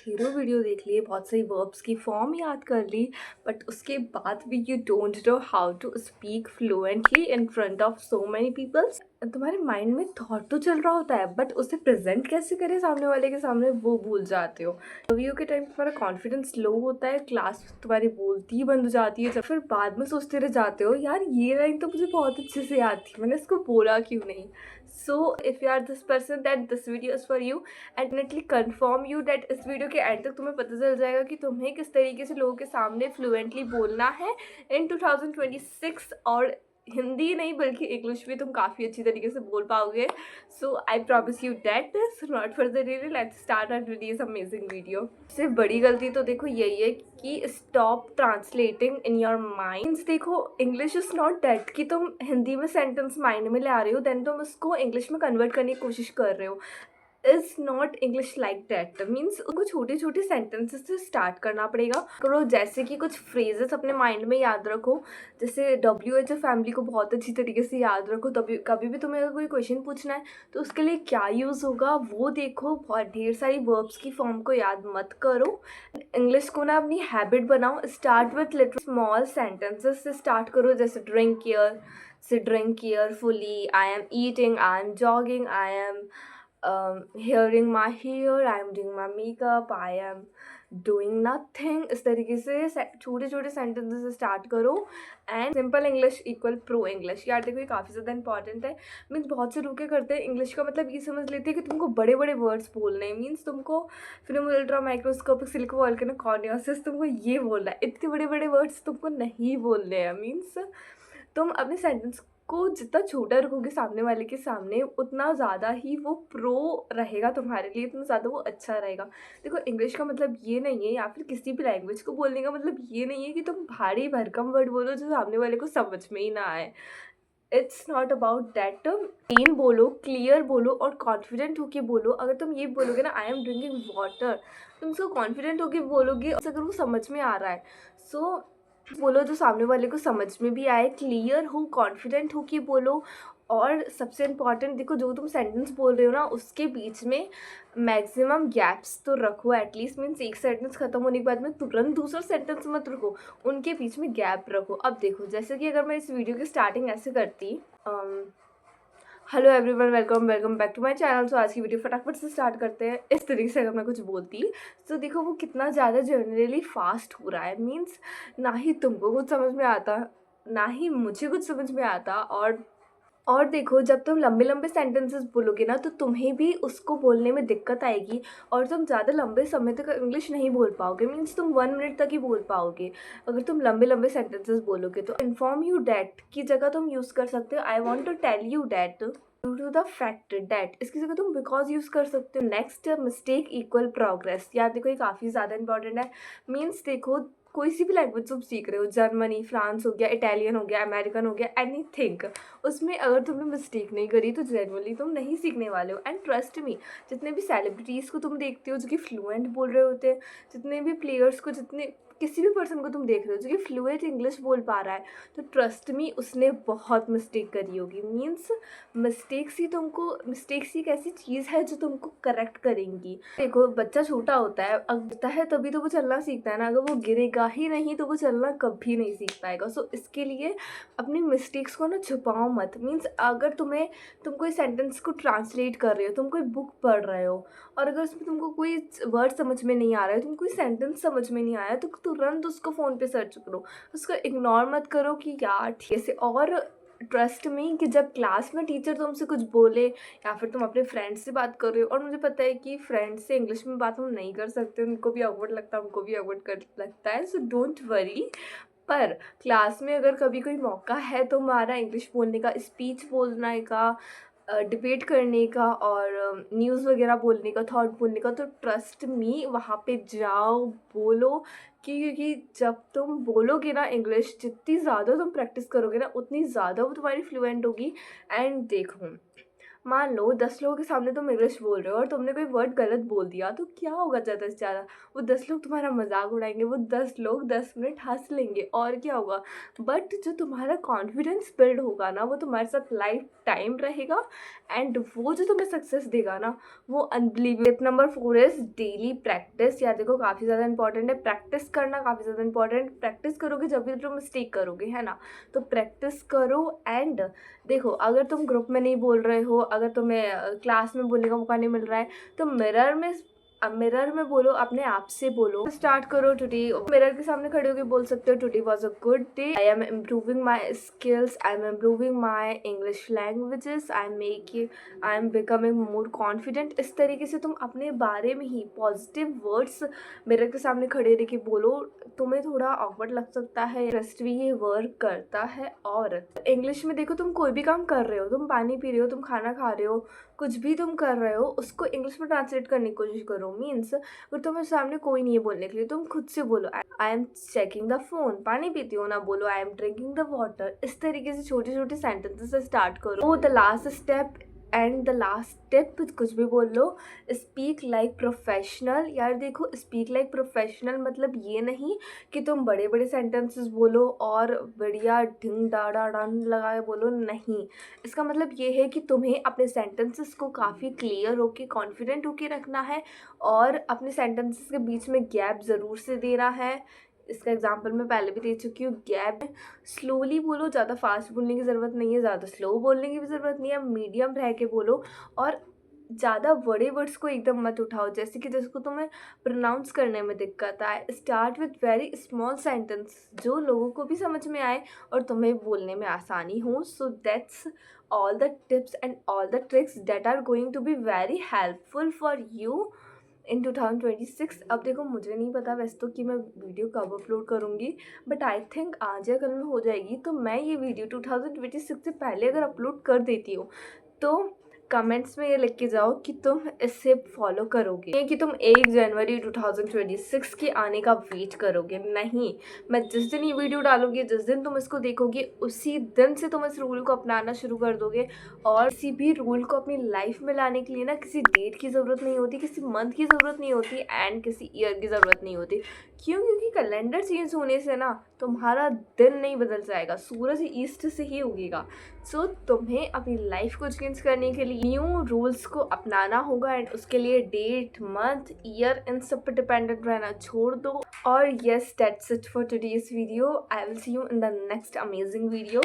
ढेरों वीडियो देख लिए, बहुत सारी वर्ब्स की फॉर्म याद कर ली, बट उसके बाद भी you don't know how to speak fluently in front of so many peoples. तुम्हारे माइंड में थॉट तो चल रहा होता है, बट उसे प्रेजेंट कैसे करें सामने वाले के सामने वो भूल जाते हो। इंटरव्यू के टाइम तुम्हारा कॉन्फिडेंस लो होता है, क्लास तुम्हारी बोलती ही बंद हो जाती है, फिर बाद में सोचते रह जाते हो यार ये लाइन तो मुझे बहुत अच्छे से याद थी, मैंने इसको बोला क्यों नहीं। So if you are this person that this video is for you. Definitely confirm you that इस वीडियो के एंड तक तुम्हें पता चल जाएगा कि तुम्हें किस तरीके से लोगों के सामने फ्लुएंटली बोलना है इन 2026। और हिंदी नहीं बल्कि इंग्लिश भी तुम काफ़ी अच्छी तरीके से बोल पाओगे। So I promise you that. So not for the delay, let's start our this amazing video. सबसे बड़ी गलती तो देखो यही है कि stop translating in your mind. देखो इंग्लिश इज़ नॉट दैट कि तुम हिंदी में सेंटेंस माइंड में ले आ रहे हो देन तुम उसको इंग्लिश में कन्वर्ट करने की कोशिश कर रहे हो। Is not English like that. Means उनको छोटे छोटे सेंटेंसेस से स्टार्ट करना पड़ेगा करो। जैसे कि कुछ फ्रेजेस अपने माइंड में याद रखो, जैसे WHO फैमिली को बहुत अच्छी तरीके से याद रखो। तभी कभी भी तुम्हें अगर कोई क्वेश्चन पूछना है तो उसके लिए क्या यूज़ होगा वो देखो। बहुत ढेर सारी वर्ब्स की फॉर्म को याद मत करो। इंग्लिश को ना अपनी हैबिट बनाओ। Start with little small sentences से स्टार्ट करो, जैसे ड्रिंक केयर से drink carefully, I am eating, I am jogging, I am hearing my hair, I am doing my makeup, I am doing nothing। इस तरीके से छोटे छोटे सेंटेंसेस से स्टार्ट करो। And simple English equal pro English. यार देखो ये काफ़ी ज़्यादा इंपॉर्टेंट है। मीन्स बहुत से लोग क्या करते हैं, इंग्लिश का मतलब ये समझ लेते हैं कि तुमको बड़े बड़े वर्ड्स बोलने हैं। मीन्स तुमको pneumonoultramicroscopicsilicovolcanoconiosis तुमको ये बोलना है। इतने बड़े बड़े वर्ड्स तुमको नहीं बोलने हैं। मीन्स तुम अपने सेंटेंस को जितना छोटा रखोगे सामने वाले के सामने उतना ज़्यादा ही वो प्रो रहेगा तुम्हारे लिए, उतना ज़्यादा वो अच्छा रहेगा। देखो इंग्लिश का मतलब ये नहीं है, या फिर किसी भी लैंग्वेज को बोलने का मतलब ये नहीं है कि तुम भारी भरकम वर्ड बोलो जो सामने वाले को समझ में ही ना आए। It's not about that. Clean बोलो, क्लियर बोलो और कॉन्फिडेंट होके बोलो। अगर तुम ये बोलोगे ना आई एम ड्रिंकिंग वाटर, तुम उसको कॉन्फिडेंट होके बोलोगे अगर वो समझ में आ रहा है। सो बोलो जो सामने वाले को समझ में भी आए, क्लियर हो, कॉन्फिडेंट हो कि बोलो। और सबसे इम्पॉर्टेंट देखो, जो तुम सेंटेंस बोल रहे हो ना उसके बीच में मैक्सिमम गैप्स तो रखो एटलीस्ट। मीन्स एक सेंटेंस खत्म होने के बाद में तुरंत दूसरा सेंटेंस मत रखो, उनके बीच में गैप रखो। अब देखो जैसे कि अगर मैं इस वीडियो की स्टार्टिंग ऐसे करती, hello everyone, welcome back to my channel. So आज की वीडियो फटाफट से स्टार्ट करते हैं। इस तरीके से अगर मैं कुछ बोलती तो देखो वो कितना ज़्यादा जनरली फास्ट हो रहा है। मीन्स ना ही तुमको कुछ समझ में आता, ना ही मुझे कुछ समझ में आता। और देखो जब तुम लंबे लंबे सेंटेंसेस बोलोगे ना तो तुम्हें भी उसको बोलने में दिक्कत आएगी और तुम ज़्यादा लंबे समय तक इंग्लिश नहीं बोल पाओगे। मीन्स तुम 1 मिनट तक ही बोल पाओगे अगर तुम लंबे लंबे सेंटेंसेस बोलोगे। तो इन्फॉर्म यू डैट की जगह तुम यूज़ कर सकते हो I want to tell you that, due to the fact that. इसकी जगह तुम बिकॉज यूज़ कर सकते हो। Next, mistake equal progress. यार देखो ये काफ़ी ज़्यादा इंपॉर्टेंट है। मीन्स देखो कोई सी भी लैंग्वेज तुम सीख रहे हो, जर्मनी, फ्रांस हो गया, इटालियन हो गया, अमेरिकन हो गया, एनीथिंग, उसमें अगर तुमने मिस्टेक नहीं करी तो जनरली तुम नहीं सीखने वाले हो। एंड ट्रस्ट मी, जितने भी सेलिब्रिटीज़ को तुम देखते हो जो कि फ्लुएंट बोल रहे होते हैं, जितने भी प्लेयर्स को, जितने किसी भी पर्सन को तुम देख रहे हो जो कि फ्लुएंट इंग्लिश बोल पा रहा है, तो ट्रस्ट मी उसने बहुत मिस्टेक करी होगी। मीन्स मिस्टेक्स ही एक ऐसी चीज़ है जो तुमको करेक्ट करेंगी। देखो बच्चा छोटा होता है, गिरता है तभी तो वो चलना सीखता है ना। अगर वो गिरेगा ही नहीं तो वो चलना कभी नहीं सीख पाएगा। सो इसके लिए अपनी मिस्टेक्स को ना छुपाओ मत। मीन्स अगर तुम कोई सेंटेंस को ट्रांसलेट कर रहे हो, तुम कोई बुक पढ़ रहे हो और अगर उसमें तुमको कोई वर्ड समझ में नहीं आ रहा है, तुम कोई सेंटेंस समझ में नहीं आया, तो तुरंत उसको फ़ोन पे सर्च करो, उसको इग्नोर मत करो कि यार ठीक है। और ट्रस्ट में कि जब क्लास में टीचर तुमसे कुछ बोले या फिर तुम अपने फ्रेंड्स से बात कर रहे हो, और मुझे पता है कि फ्रेंड्स से इंग्लिश में बात हम नहीं कर सकते, उनको भी ऑकवर्ड लगता है, हमको भी ऑकवर्ड कर लगता है। So don't worry. पर क्लास में अगर कभी कोई मौका है तुम्हारा इंग्लिश बोलने का, स्पीच बोलने का, डिबेट करने का और न्यूज़ वगैरह बोलने का, थॉट बोलने का, तो ट्रस्ट मी वहाँ पे जाओ, बोलो। क्योंकि जब तुम बोलोगे ना इंग्लिश, जितनी ज़्यादा तुम प्रैक्टिस करोगे ना उतनी ज़्यादा वो तुम्हारी फ्लुएंट होगी। एंड देखो मान लो 10 लोगों के सामने तुम इंग्लिश बोल रहे हो और तुमने कोई वर्ड गलत बोल दिया, तो क्या होगा ज़्यादा से ज़्यादा? वो 10 लोग तुम्हारा मज़ाक उड़ाएँगे, वो 10 लोग 10 मिनट हँस लेंगे, और क्या होगा? बट जो तुम्हारा कॉन्फिडेंस बिल्ड होगा ना, वो तुम्हारे साथ लाइफ टाइम रहेगा, एंड वो जो तुम्हें सक्सेस देगा ना, वो unbelievable. Tip number 4 is daily practice. यार देखो, काफ़ी ज़्यादा इंपॉर्टेंट है, प्रैक्टिस करना काफ़ी ज़्यादा इंपॉर्टेंट। प्रैक्टिस करोगे जब भी तुम मिस्टेक करोगे, है ना? तो प्रैक्टिस करो। एंड देखो, अगर तुम ग्रुप में नहीं बोल रहे हो, अगर तुम्हें क्लास में बोलने का मौका नहीं मिल रहा है, तो मिरर में बोलो, अपने आप से बोलो। स्टार्ट करो टुडे, मिरर के सामने खड़े होकर बोल सकते हो, today was a good day, I am improving my skills, I am improving my English languages, I am becoming more confident. इस तरीके से तुम अपने बारे में ही पॉजिटिव वर्ड्स मिरर के सामने खड़े रह के बोलो। तुम्हें थोड़ा ऑकवर्ड लग सकता है, ट्रस्ट भी ये वर्क करता है। और इंग्लिश में देखो, तुम कोई भी काम कर रहे हो, तुम पानी पी रहे हो, तुम खाना खा रहे हो, कुछ भी तुम कर रहे हो, उसको इंग्लिश में ट्रांसलेट करने की कोशिश करो। मीन्स अगर तुम्हारे सामने कोई नहीं है बोलने के लिए, तुम खुद से बोलो, I am checking the phone, पानी पीती हो ना, बोलो I am drinking the water. इस तरीके से छोटे छोटे सेंटेंसेस से स्टार्ट करो। The last step and the last tip, कुछ भी बोल लो, स्पीक लाइक प्रोफेशनल। यार देखो, स्पीक लाइक प्रोफेशनल मतलब ये नहीं कि तुम बड़े बड़े सेंटेंसेस बोलो और बढ़िया ढिंग डाड़ा डन लगा के बोलो, नहीं। इसका मतलब ये है कि तुम्हें अपने सेंटेंसेस को काफ़ी क्लियर होके, कॉन्फिडेंट होके रखना है, और अपने सेंटेंसेस के बीच में गैप ज़रूर से देना है। इसका एग्जाम्पल मैं पहले भी दे चुकी हूँ, गैप। स्लोली बोलो, ज़्यादा फास्ट बोलने की ज़रूरत नहीं है, ज़्यादा स्लो बोलने की भी ज़रूरत नहीं है, मीडियम रह के बोलो। और ज़्यादा बड़े वर्ड्स को एकदम मत उठाओ, जैसे कि जिसको तुम्हें प्रोनाउंस करने में दिक्कत आए। Start with very small sentence जो लोगों को भी समझ में आए और तुम्हें बोलने में आसानी हो। So that's all the tips and all the tricks that are going to be very helpful for you in 2026। अब देखो, मुझे नहीं पता वैसे तो कि मैं वीडियो कब अपलोड करूँगी, बट आई थिंक आज या कल में हो जाएगी। तो मैं ये वीडियो 2026 से पहले अगर अपलोड कर देती हूँ, तो कमेंट्स में ये लिख के जाओ कि तुम इसे फॉलो करोगे, नहीं कि तुम 1 जनवरी 2026 के आने का वेट करोगे। नहीं, मैं जिस दिन ये वीडियो डालूंगी, जिस दिन तुम इसको देखोगे, उसी दिन से तुम इस रूल को अपनाना शुरू कर दोगे। और किसी भी रूल को अपनी लाइफ में लाने के लिए ना, किसी डेट की ज़रूरत नहीं होती, किसी मंथ की ज़रूरत नहीं होती, एंड किसी ईयर की ज़रूरत नहीं होती। क्यों? क्योंकि कैलेंडर चेंज होने से ना तुम्हारा दिन नहीं बदल जाएगा, सूरज ईस्ट से ही उगेगा। सो तुम्हें अपनी लाइफ को चेंज करने के लिए न्यू रूल्स को अपनाना होगा, एंड उसके लिए डेट, मंथ, ईयर, इन सब पर डिपेंडेंट रहना छोड़ दो। और yes, that's it for today's video. I will see you in the next amazing video.